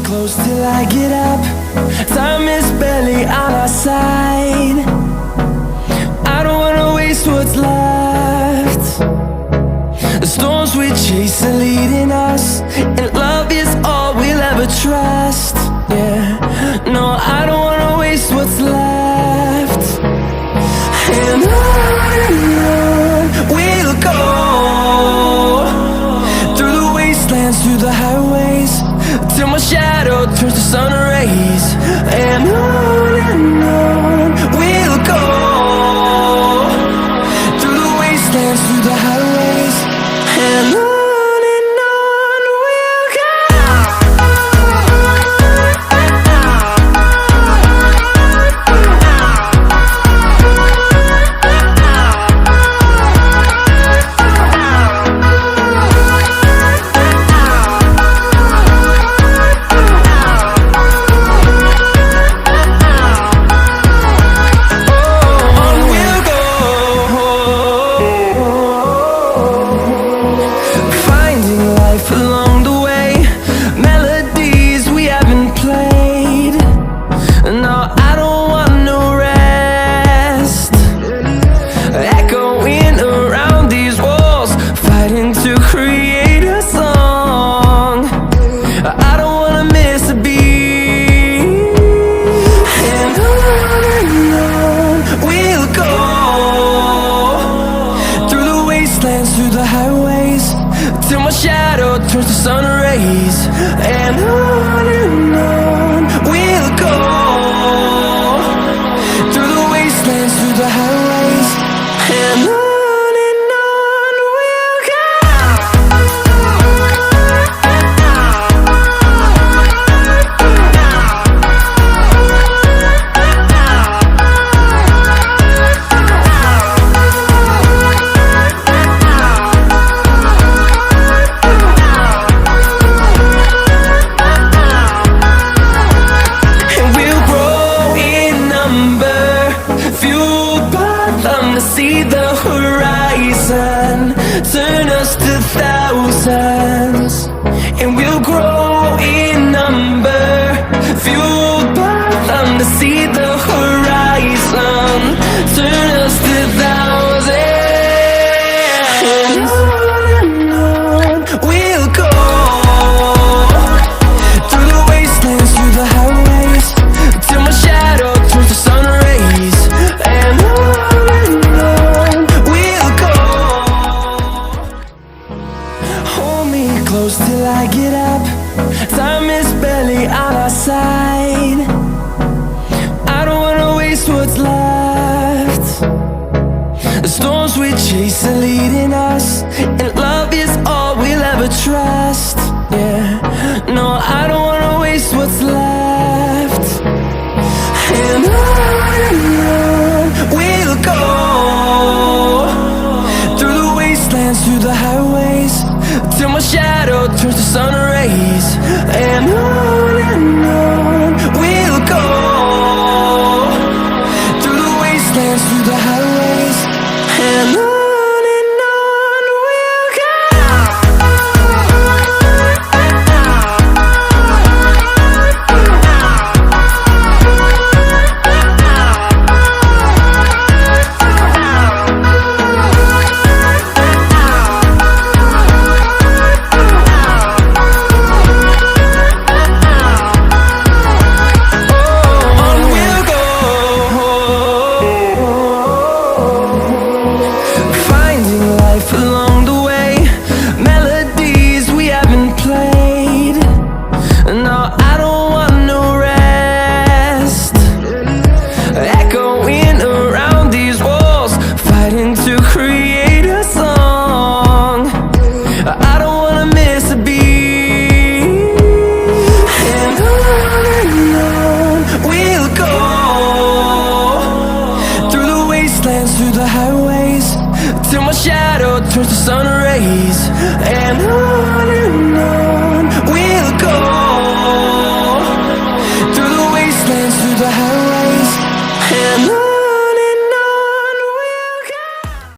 close till I get up. Time is barely on our side. I don't wanna waste what's left. The storms we chase are leading us, and love is all we'll ever trust. Yeah, no, I don't wanna waste what's left. And on we'll go, through the wastelands, through the highways, till my shadow turns to sun rays. And on we'll go, through the wastelands, through the highways, and on we'll go. Through the highways, till my shadow turns to sun rays. And on we'll go, through the wastelands, through the highways, and on we'll go. To see the horizon turn us to thousands, and we'll grow in number, fueled by them. To see the horizon turn us to thousands, and on we'll go, through the wastelands, through the highways, till my shadow turns to sun rays. And close till I get up. Time is barely on our side. I don't wanna waste what's left. The storms we chase are leading us, and love is all we'll ever trust. Yeah, no, I don't wanna waste what's left. And on we'll go, through the wastelands, through the highways, till my shadow turns to sun rays. And on we'll go, through the wastelands, through the highways, and on we'll go. Along the way, melodies we haven't played. No, I don't want no rest. Echoing around these walls, fighting to create a song. I don't wanna miss a beat. And on we'll go, through the wastelands, through the highways, till my shadow turns to sun rays. And on we'll go.